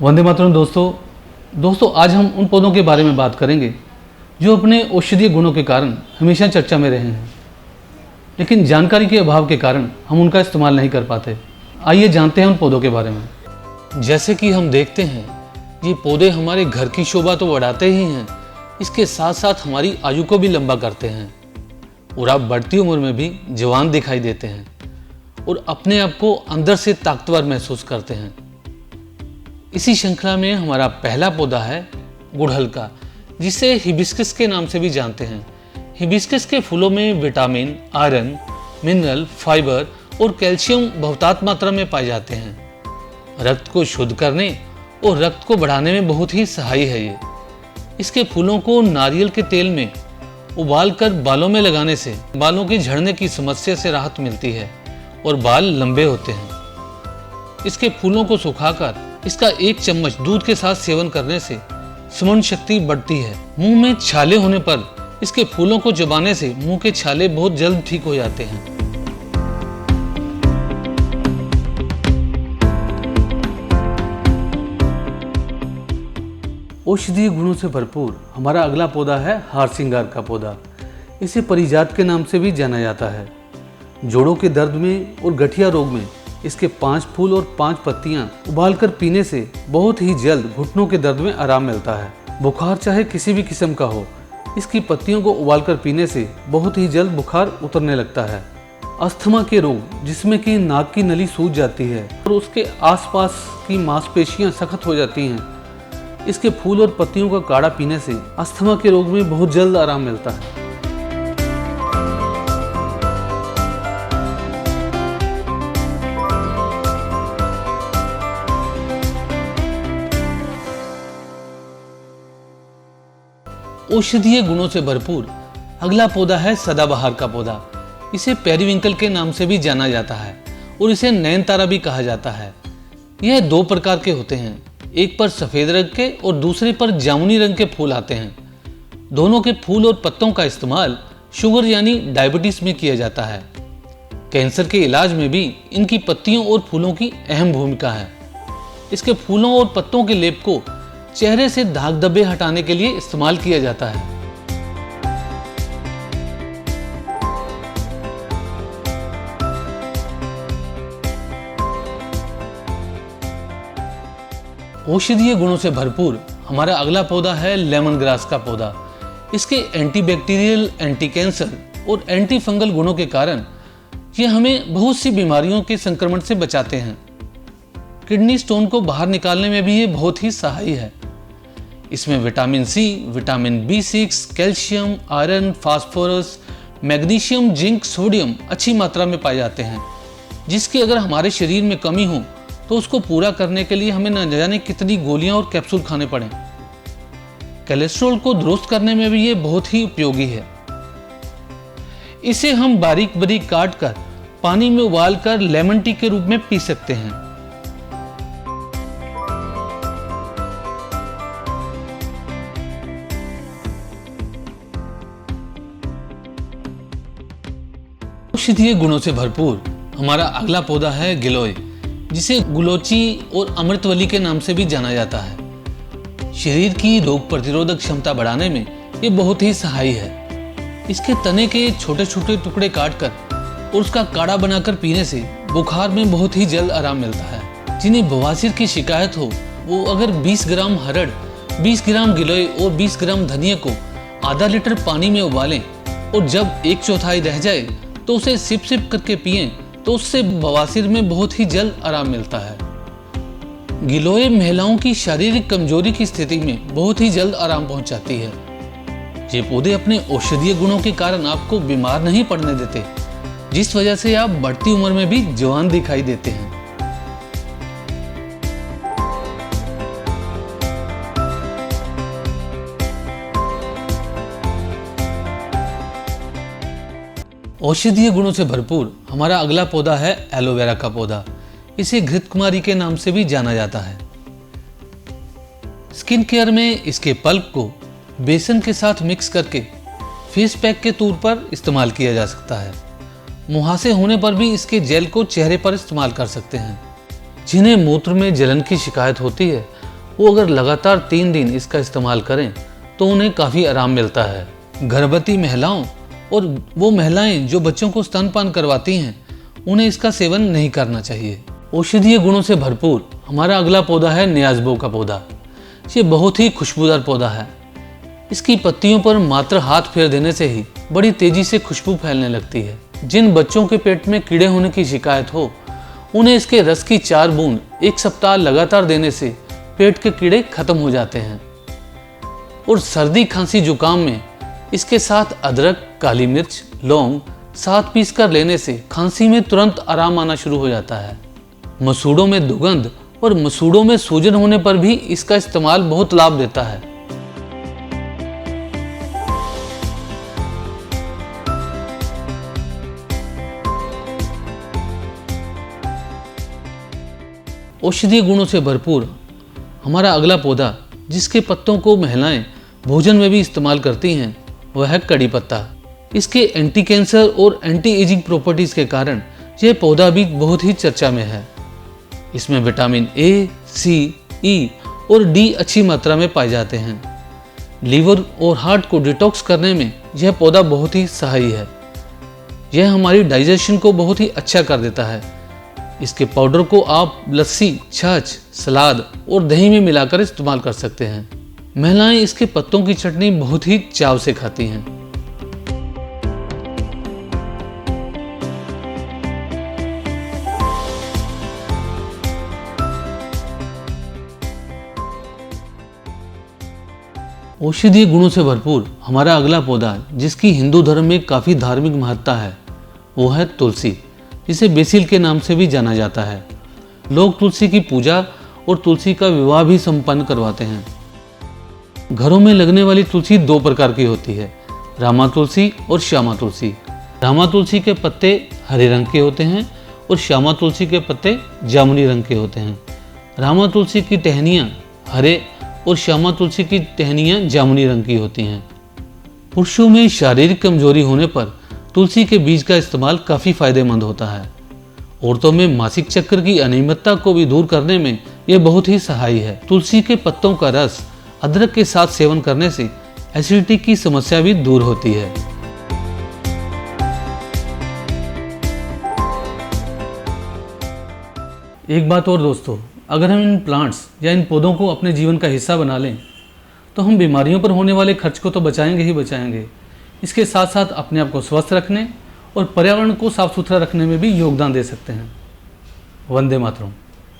वंदे मातरम दोस्तों आज हम उन पौधों के बारे में बात करेंगे जो अपने औषधीय गुणों के कारण हमेशा चर्चा में रहे हैं, लेकिन जानकारी के अभाव के कारण हम उनका इस्तेमाल नहीं कर पाते। आइए जानते हैं उन पौधों के बारे में। जैसे कि हम देखते हैं, ये पौधे हमारे घर की शोभा तो बढ़ाते ही हैं, इसके साथ साथ हमारी आयु को भी लंबा करते हैं और आप बढ़ती उम्र में भी जवान दिखाई देते हैं और अपने आप को अंदर से ताकतवर महसूस करते हैं। इसी श्रृंखला में हमारा पहला पौधा है गुड़हल का, जिसे हिबिस्कस के नाम से भी जानते हैं। हिबिस्कस के फूलों में विटामिन, आयरन, मिनरल, फाइबर और कैल्शियम बहुतायत मात्रा में पाए जाते हैं। रक्त को शुद्ध करने और रक्त को बढ़ाने में बहुत ही सहायक है ये। इसके फूलों को नारियल के तेल में उबालकर बालों में लगाने से बालों के झड़ने की समस्या से राहत मिलती है और बाल लंबे होते हैं। इसके फूलों को सुखाकर इसका 1 चम्मच दूध के साथ सेवन करने से स्मरण शक्ति बढ़ती है। मुंह में छाले होने पर इसके फूलों को चबाने से मुंह के छाले बहुत जल्द ठीक हो जाते हैं। औषधीय गुणों से भरपूर हमारा अगला पौधा है हार श्रृंगार का पौधा। इसे परिजात के नाम से भी जाना जाता है। जोड़ों के दर्द में और गठिया रोग में इसके 5 फूल और 5 पत्तियां उबालकर पीने से बहुत ही जल्द घुटनों के दर्द में आराम मिलता है। बुखार चाहे किसी भी किस्म का हो, इसकी पत्तियों को उबालकर पीने से बहुत ही जल्द बुखार उतरने लगता है। अस्थमा के रोग, जिसमें कि नाक की नली सूज जाती है और उसके आसपास की मांसपेशियां सख्त हो जाती हैं, इसके फूल और पत्तियों का काढ़ा पीने से अस्थमा के रोग में बहुत जल्द आराम मिलता है। औषधीय गुणों से भरपूर अगला पौधा है सदाबहार का पौधा। इसे पेरीविंकल के नाम से भी जाना जाता है और इसे नयनतारा भी कहा जाता है। यह 2 प्रकार के होते हैं, एक पर सफेद रंग के और दूसरे पर जामुनी रंग के फूल आते हैं। दोनों के फूल और पत्तों का इस्तेमाल शुगर यानी डायबिटीज में किया जाता है। कैंसर के इलाज में भी इनकी पत्तियों और फूलों की अहम भूमिका है। इसके फूलों और पत्तों के लेप को चेहरे से दाग धब्बे हटाने के लिए इस्तेमाल किया जाता है। औषधीय गुणों से भरपूर हमारा अगला पौधा है लेमन ग्रास का पौधा। इसके एंटीबैक्टीरियल, एंटी कैंसर और एंटी फंगल गुणों के कारण ये हमें बहुत सी बीमारियों के संक्रमण से बचाते हैं। किडनी स्टोन को बाहर निकालने में भी ये बहुत ही सहायक है। इसमें vitamin C, vitamin B6, calcium, iron, phosphorus, magnesium, zinc, sodium अच्छी मात्रा में पाए जाते हैं, जिसकी अगर हमारे शरीर में कमी हो तो उसको पूरा करने के लिए हमें न जाने कितनी गोलियां और कैप्सूल खाने पड़े। कोलेस्ट्रॉल को दुरुस्त करने में भी ये बहुत ही उपयोगी है। इसे हम बारीक बारीक काट कर पानी में उबाल कर लेमन टी के रूप में पी सकते हैं। औषधीय गुणों से भरपूर हमारा अगला पौधा है गिलोय, जिसे गुलोची और अमृतवली के नाम से भी जाना जाता है। शरीर की रोग प्रतिरोधक क्षमता बढ़ाने में ये बहुत ही सहायक है। इसके तने के छोटे छोटे टुकड़े काटकर और उसका काढ़ा बनाकर पीने से बुखार में बहुत ही जल्द आराम मिलता है। जिन्हें बवासीर की शिकायत हो, वो अगर 20 ग्राम हरड़, 20 ग्राम गिलोय और 20 ग्राम धनिया को आधा लीटर पानी में उबालें और जब 1/4 रह जाए तो उसे सिप सिप करके पिएं, तो उससे बवासीर में बहुत ही जल्द आराम मिलता है। गिलोय महिलाओं की शारीरिक कमजोरी की स्थिति में बहुत ही जल्द आराम पहुंचाती है। ये पौधे अपने औषधीय गुणों के कारण आपको बीमार नहीं पड़ने देते, जिस वजह से आप बढ़ती उम्र में भी जवान दिखाई देते हैं। औषधीय गुणों से भरपूर हमारा अगला पौधा है एलोवेरा का पौधा। इसे घृत कुमारी के नाम से भी जाना जाता है। स्किन केयर में इसके पल्प को बेसन के साथ मिक्स करके फेस पैक के तौर पर इस्तेमाल किया जा सकता है। मुहासे होने पर भी इसके जेल को चेहरे पर इस्तेमाल कर सकते हैं। जिन्हें मूत्र में जलन की शिकायत होती है वो अगर लगातार 3 दिन इसका इस्तेमाल करें तो उन्हें काफ़ी आराम मिलता है। गर्भवती महिलाओं और वो महिलाएं जो बच्चों को स्तनपान करवाती हैं, उन्हें इसका सेवन नहीं करना चाहिए। औषधीय गुणों से भरपूर हमारा अगला पौधा है न्याज़बो का पौधा। ये बहुत ही खुशबूदार पौधा है। इसकी पत्तियों पर मात्र हाथ फेर देने से ही बड़ी तेजी से खुशबू फैलने लगती है। जिन बच्चों के पेट में कीड़े होने की शिकायत हो, उन्हें इसके रस की 4 बूंद 1 सप्ताह लगातार देने से पेट के कीड़े खत्म हो जाते हैं। और सर्दी खांसी जुकाम में इसके साथ अदरक, काली मिर्च, लौंग साथ पीस कर लेने से खांसी में तुरंत आराम आना शुरू हो जाता है। मसूड़ों में दुर्गंध और मसूड़ों में सूजन होने पर भी इसका इस्तेमाल बहुत लाभ देता है। औषधीय गुणों से भरपूर हमारा अगला पौधा जिसके पत्तों को महिलाएं भोजन में भी इस्तेमाल करती हैं, वह है कड़ी पत्ता। इसके एंटी कैंसर और एंटी एजिंग प्रॉपर्टीज के कारण यह पौधा भी बहुत ही चर्चा में है। इसमें विटामिन ए, सी, ई और डी अच्छी मात्रा में पाए जाते हैं। लीवर और हार्ट को डिटॉक्स करने में यह पौधा बहुत ही सहायी है। यह हमारी डाइजेशन को बहुत ही अच्छा कर देता है। इसके पाउडर को आप लस्सी, छाछ, सलाद और दही में मिलाकर इस्तेमाल कर सकते हैं। महिलाएं इसके पत्तों की चटनी बहुत ही चाव से खाती हैं। औषधीय गुणों से भरपूर हमारा अगला पौधा जिसकी हिंदू धर्म में काफ़ी धार्मिक महत्ता है, वो है तुलसी, जिसे बेसिल के नाम से भी जाना जाता है। लोग तुलसी की पूजा और तुलसी का विवाह भी संपन्न करवाते हैं। घरों में लगने वाली तुलसी 2 प्रकार की होती है, रामा तुलसी और श्यामा तुलसी। रामा तुलसी के पत्ते हरे रंग के होते हैं और श्यामा तुलसी के पत्ते जामुनी रंग के होते हैं। रामा तुलसी की टहनियाँ हरे और श्यामा तुलसी की टहनियाँ जामुनी रंग की होती हैं। पुरुषों में शारीरिक कमजोरी होने पर तुलसी के बीज का इस्तेमाल काफ़ी फायदेमंद होता है। औरतों में मासिक चक्र की अनियमितता को भी दूर करने में यह बहुत ही सहायी है। तुलसी के पत्तों का रस अदरक के साथ सेवन करने से एसिडिटी की समस्या भी दूर होती है। एक बात और दोस्तों, अगर हम इन प्लांट्स या इन पौधों को अपने जीवन का हिस्सा बना लें तो हम बीमारियों पर होने वाले खर्च को तो बचाएंगे ही बचाएंगे, इसके साथ साथ अपने आप को स्वस्थ रखने और पर्यावरण को साफ सुथरा रखने में भी योगदान दे सकते हैं। वंदे मातरम।